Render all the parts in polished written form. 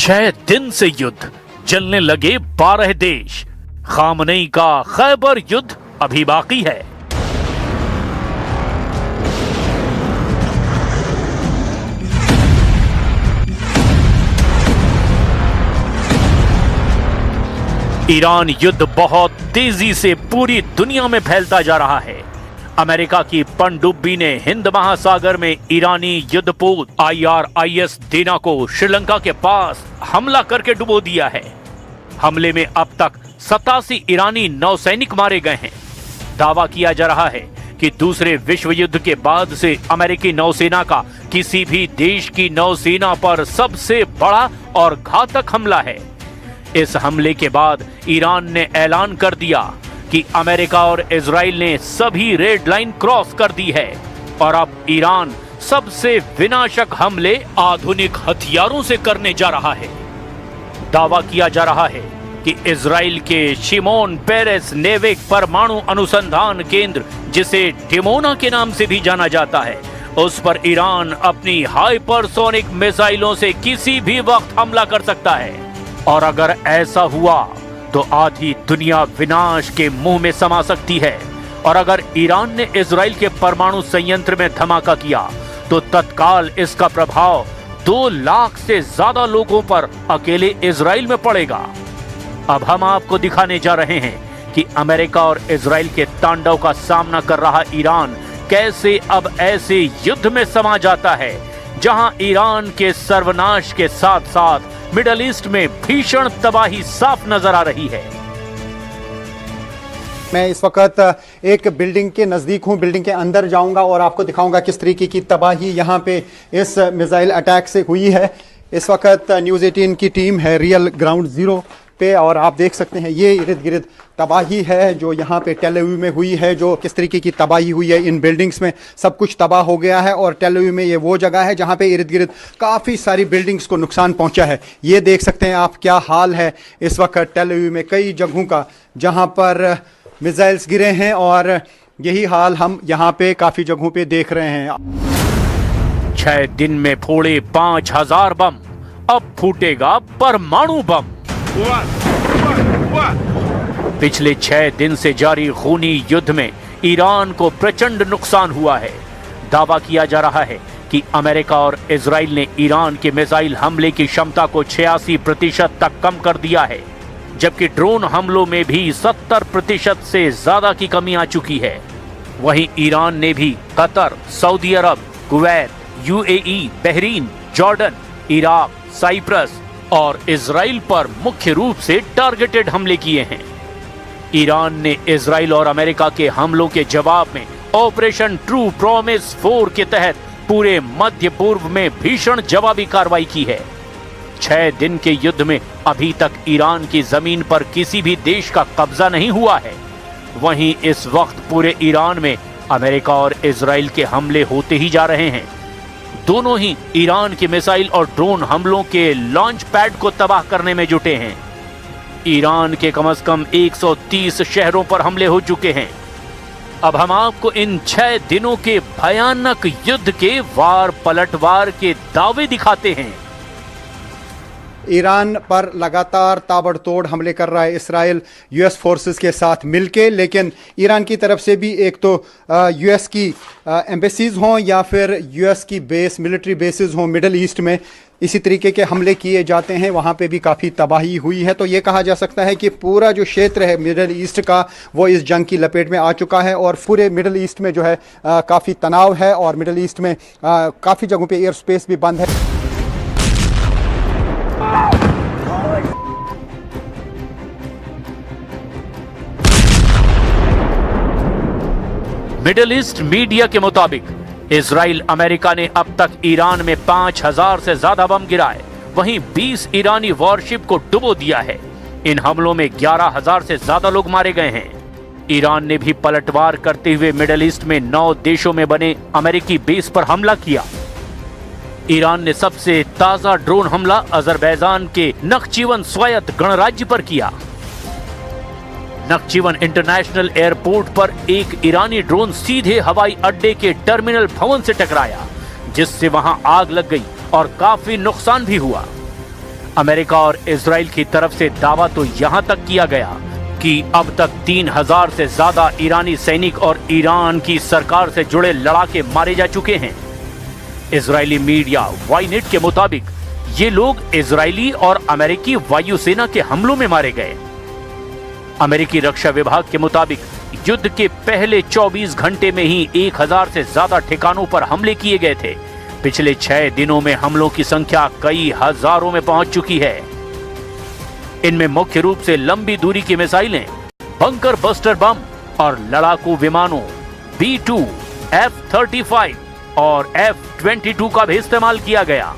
6 दिन से युद्ध, जलने लगे 12 देश। खामनेई का खैबर युद्ध अभी बाकी है। ईरान युद्ध बहुत तेजी से पूरी दुनिया में फैलता जा रहा है। अमेरिका की पनडुब्बी ने हिंद महासागर में ईरानी युद्धपोत IRIS देना को श्रीलंका के पास हमला करके डुबो दिया है। हमले में अब तक 87 ईरानी नौसैनिक मारे गए हैं। दावा किया जा रहा है कि दूसरे विश्व युद्ध के बाद से अमेरिकी नौसेना का किसी भी देश की नौसेना पर सबसे बड़ा और घातक हमला है। इस हमले के बाद ईरान ने ऐलान कर दिया कि अमेरिका और इजराइल ने सभी रेड लाइन क्रॉस कर दी है और अब ईरान सबसे विनाशक हमले आधुनिक हथियारों से करने जा रहा है। दावा किया जा रहा है कि इजराइल के शिमोन पेरेस नेवेक परमाणु अनुसंधान केंद्र, जिसे डिमोना के नाम से भी जाना जाता है, उस पर ईरान अपनी हाइपरसोनिक मिसाइलों से किसी भी वक्त हमला कर सकता है। और अगर ऐसा हुआ तो आधी दुनिया विनाश के मुंह में समा सकती है। और अगर ईरान ने इजराइल के परमाणु संयंत्र में धमाका किया तो तत्काल इसका प्रभाव 2 लाख से ज्यादा लोगों पर अकेले इजराइल में पड़ेगा। अब हम आपको दिखाने जा रहे हैं कि अमेरिका और इजराइल के तांडव का सामना कर रहा ईरान कैसे अब ऐसे युद्ध में समा जाता है जहां ईरान के सर्वनाश के साथ साथ मिडल ईस्ट में भीषण तबाही साफ नजर आ रही है। मैं इस वक्त एक बिल्डिंग के नज़दीक हूं। बिल्डिंग के अंदर जाऊंगा और आपको दिखाऊंगा किस तरीके की तबाही यहां पे इस मिसाइल अटैक से हुई है। इस वक्त न्यूज़ 18 की टीम है रियल ग्राउंड ज़ीरो पे और आप देख सकते हैं ये इर्द गिर्द तबाही है जो यहाँ पे टेल अवीव में हुई है। जो किस तरीके की तबाही हुई है, इन बिल्डिंग्स में सब कुछ तबाह हो गया है। और टेल अवीव में ये वो जगह है जहाँ पे इर्द गिर्द काफ़ी सारी बिल्डिंग्स को नुकसान पहुँचा है। ये देख सकते हैं आप क्या हाल है इस वक्त टेल अवीव में, कई जगहों का जहाँ पर मिसाइल्स गिरे हैं और यही हाल हम यहाँ पे काफ़ी जगहों पे देख रहे हैं। 6 दिन में फोड़े 5000 बम, अब फूटेगा परमाणु बम। पिछले 6 दिन से जारी खूनी युद्ध में ईरान को प्रचंड नुकसान हुआ है। दावा किया जा रहा है कि अमेरिका और इजराइल ने ईरान के मिसाइल हमले की क्षमता को 86% तक कम कर दिया है, जबकि ड्रोन हमलों में भी 70% से ज्यादा की कमी आ चुकी है। वहीं ईरान ने भी Qatar, Saudi Arabia, Kuwait, UAE, Bahrain, Jordan, Iraq, Cyprus और इजराइल पर मुख्य रूप से टारगेटेड हमले किए हैं। ईरान ने इजराइल और अमेरिका के हमलों के जवाब में ऑपरेशन ट्रू प्रॉमिस 4 के तहत पूरे मध्य पूर्व में भीषण जवाबी कार्रवाई की है। 6 दिन के युद्ध में अभी तक ईरान की जमीन पर किसी भी देश का कब्जा नहीं हुआ है। वहीं इस वक्त पूरे ईरान में अमेरिका और इजराइल के हमले होते ही जा रहे हैं। दोनों ही ईरान के मिसाइल और ड्रोन हमलों के लॉन्च पैड को तबाह करने में जुटे हैं। ईरान के कम से कम 130 शहरों पर हमले हो चुके हैं। अब हम आपको इन 6 दिनों के भयानक युद्ध के वार पलटवार के दावे दिखाते हैं। ईरान पर लगातार ताबड़तोड़ हमले कर रहा है इसराइल US फोर्सेस के साथ मिलके, लेकिन ईरान की तरफ से भी एक तो US की एम्बेसीज हों या फिर US की बेस, मिलिट्री बेसिस हों मिडल ईस्ट में, इसी तरीके के हमले किए जाते हैं। वहाँ पे भी काफ़ी तबाही हुई है। तो ये कहा जा सकता है कि पूरा जो क्षेत्र है मिडल ईस्ट का वो इस जंग की लपेट में आ चुका है और पूरे मिडल ईस्ट में जो है काफ़ी तनाव है और मिडल ईस्ट में काफ़ी जगहों पे एयर स्पेस भी बंद है। मिडिल ईस्ट मीडिया के मुताबिक इजराइल अमेरिका ने अब तक ईरान में 5000 से ज्यादा बम गिराए, वहीं 20 ईरानी वॉरशिप को डुबो दिया है। इन हमलों में 11000 से ज्यादा लोग मारे गए हैं। ईरान ने भी पलटवार करते हुए मिडिल ईस्ट में 9 देशों में बने अमेरिकी बेस पर हमला किया। ईरान ने सबसे ताजा ड्रोन हमला अजरबैजान के नखचीवन स्वायत्त गणराज्य पर किया। नखचीवन इंटरनेशनल एयरपोर्ट पर एक ईरानी ड्रोन सीधे हवाई अड्डे के टर्मिनल भवन से टकराया, जिससे वहां आग लग गई और काफी नुकसान भी हुआ। अमेरिका और इजराइल की तरफ से दावा तो यहां तक किया गया कि अब तक 3000 से ज्यादा ईरानी सैनिक और ईरान की सरकार से जुड़े लड़ाके मारे जा चुके हैं। इजरायली मीडिया वाईनेट के मुताबिक ये लोग इजरायली और अमेरिकी वायुसेना के हमलों में मारे गए। अमेरिकी रक्षा विभाग के मुताबिक युद्ध के पहले 24 घंटे में ही 1000 से ज्यादा ठिकानों पर हमले किए गए थे। पिछले 6 दिनों में हमलों की संख्या कई हजारों में पहुंच चुकी है। इनमें मुख्य रूप से लंबी दूरी की मिसाइलें, बंकर बस्टर बम और लड़ाकू विमानों B-2, F-35 और F-22 का भी इस्तेमाल किया गया।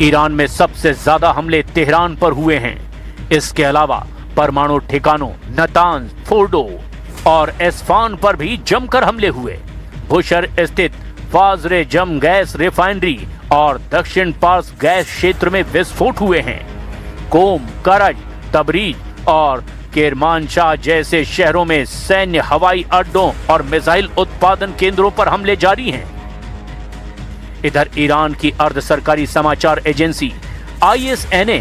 ईरान में सबसे ज्यादा हमले तेहरान पर हुए हैं। इसके अलावा परमाणु ठिकानों नतांज, फोर्डो और एस्फान पर भी जमकर हमले हुए। बुशर स्थित फाजरे जम गैस रिफाइनरी और दक्षिण पार्स गैस क्षेत्र में विस्फोट हुए हैं। कोम, करज, तबरीज और केरमानशाह जैसे शहरों में सैन्य हवाई अड्डों और मिसाइल उत्पादन केंद्रों पर हमले जारी हैं। इधर ईरान की अर्ध सरकारी समाचार एजेंसी ISNA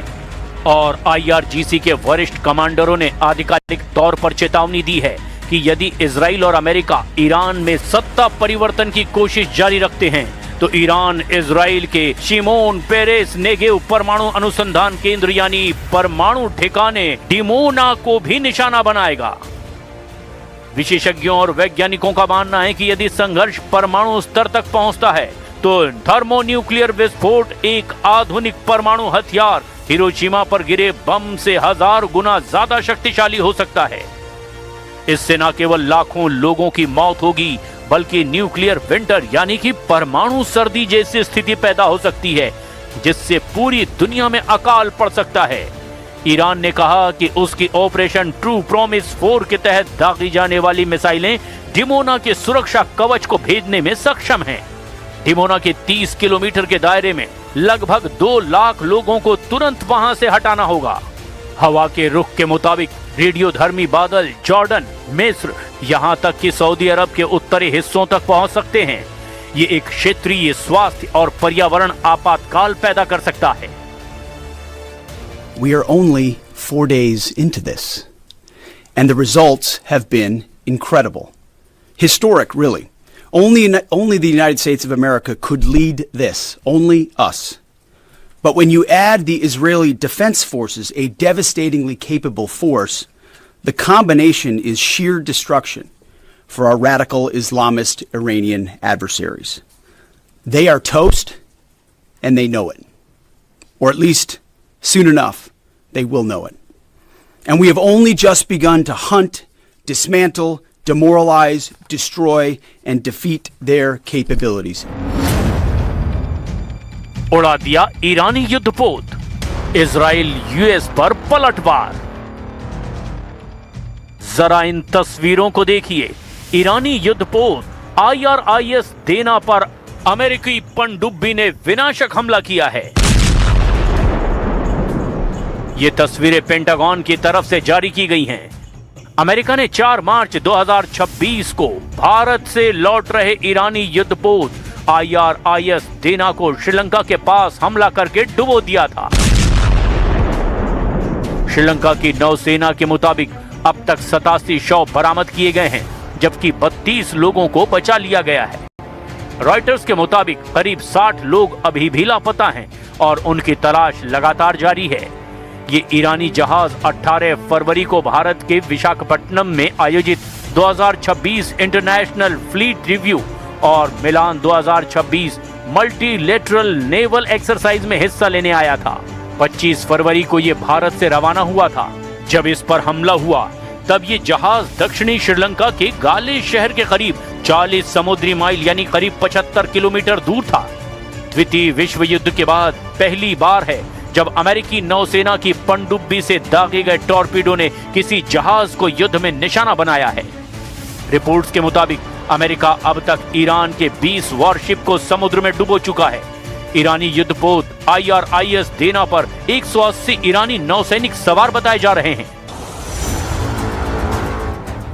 और IRGC के वरिष्ठ कमांडरों ने आधिकारिक तौर पर चेतावनी दी है कि यदि इजराइल और अमेरिका ईरान में सत्ता परिवर्तन की कोशिश जारी रखते हैं तो ईरान इजराइल के शिमोन पेरेस नेगेव परमाणु अनुसंधान केंद्र यानी परमाणु ठिकाने डिमोना को भी निशाना बनाएगा। विशेषज्ञों और वैज्ञानिकों का मानना है कि यदि संघर्ष परमाणु स्तर तक पहुंचता है तो थर्मोन्यूक्लियर विस्फोट एक आधुनिक परमाणु हथियार हिरोशिमा पर गिरे बम से 1000 गुना ज्यादा शक्तिशाली हो सकता है। इससे न केवल लाखों लोगों की मौत होगी बल्कि न्यूक्लियर विंटर यानी कि परमाणु सर्दी जैसी स्थिति पैदा हो सकती है जिससे पूरी दुनिया में अकाल पड़ सकता है। ईरान ने कहा कि उसकी ऑपरेशन ट्रू प्रॉमिस 4 के तहत दागी जाने वाली मिसाइलें डिमोना के सुरक्षा कवच को भेदने में सक्षम हैं। डिमोना के 30 किलोमीटर के दायरे में लगभग 2 लाख लोगों को तुरंत वहां से हटाना होगा। हवा के रुख के मुताबिक रेडियोधर्मी बादल जॉर्डन, मिस्र, यहां तक कि सऊदी अरब के उत्तरी हिस्सों तक पहुंच सकते हैं। ये एक क्षेत्रीय स्वास्थ्य और पर्यावरण आपातकाल पैदा कर सकता है। We are only 4 days into this, and the results have been incredible. Historic, really. Only the United States of America could lead this, only us. But when you add the Israeli Defense Forces, a devastatingly capable force, the combination is sheer destruction for our radical Islamist Iranian adversaries. They are toast, and they know it. Or at least, soon enough, they will know it. And we have only just begun to hunt, dismantle, demoralize, destroy, and defeat their capabilities. उड़ा दिया ईरानी युद्धपोत, Israel US पर पलटवार। जरा इन तस्वीरों को देखिए। ईरानी युद्धपोत IRIS देना पर अमेरिकी पनडुब्बी ने विनाशक हमला किया है। ये तस्वीरें पेंटागन की तरफ से जारी की गई हैं। अमेरिका ने 4 मार्च 2026 को भारत से लौट रहे ईरानी युद्धपोत IRIS देना को श्रीलंका के पास हमला करके डुबो दिया था। श्रीलंका की नौसेना के मुताबिक अब तक 87 शव बरामद किए गए हैं जबकि 32 लोगों को बचा लिया गया है। रॉयटर्स के मुताबिक करीब 60 लोग अभी भी लापता हैं और उनकी तलाश लगातार जारी है। ये ईरानी जहाज 18 फरवरी को भारत के विशाखापट्टनम में आयोजित 2026 इंटरनेशनल फ्लीट रिव्यू और मिलान 2026 मल्टीलेटरल नेवल एक्सरसाइज में हिस्सा लेने आया था। 25 फरवरी को ये भारत से रवाना हुआ था। जब इस पर हमला हुआ तब ये जहाज दक्षिणी श्रीलंका के गाले शहर के करीब 40 समुद्री माइल यानी करीब 75 किलोमीटर दूर था। द्वितीय विश्व युद्ध के बाद पहली बार है जब अमेरिकी नौसेना की पनडुब्बी से दागे गए टॉर्पीडो ने किसी जहाज को युद्ध में निशाना बनाया है। रिपोर्ट्स के मुताबिक अमेरिका अब तक ईरान के 20 वॉरशिप को समुद्र में डुबो चुका है। ईरानी युद्धपोत IRIS देना पर 180 ईरानी नौसैनिक सवार बताए जा रहे हैं।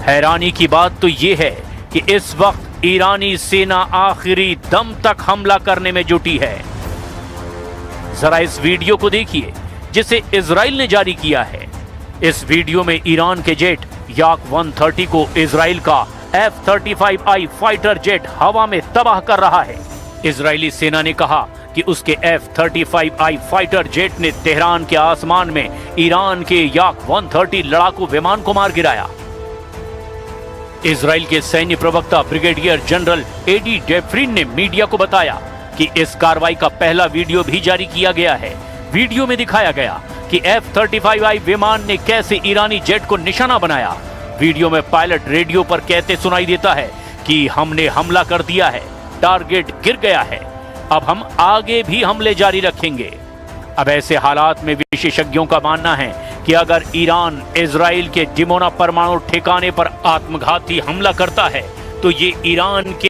हैरानी की बात तो ये है कि इस वक्त ईरानी सेना आखिरी दम तक हमला करने में जुटी है। जरा इस वीडियो को देखिए जिसे इजराइल ने जारी किया है। इस वीडियो में ईरान के जेट याक 130 को इजराइल का F-35I फाइटर जेट हवा में तबाह कर रहा है। इजरायली सेना ने कहा कि उसके F-35I फाइटर जेट ने तेहरान के आसमान में ईरान के याक 130 लड़ाकू विमान को मार गिराया। इजराइल के सैन्य प्रवक्ता ब्रिगेडियर जनरल एडी डेफ्रिन ने मीडिया को बताया कि इस कार्रवाई का पहला वीडियो भी जारी किया गया है। वीडियो में दिखाया गया कि F-35I विमान ने कैसे ईरानी जेट को निशाना बनाया। वीडियो में पायलट रेडियो पर कहते सुनाई देता है कि हमने हमला कर दिया है, टारगेट गिर गया है, अब हम आगे भी हमले जारी रखेंगे। अब ऐसे हालात में विशेषज्ञों का मानना है कि अगर ईरान इजराइल के डिमोना परमाणु ठिकाने पर आत्मघाती हमला करता है तो ये ईरान के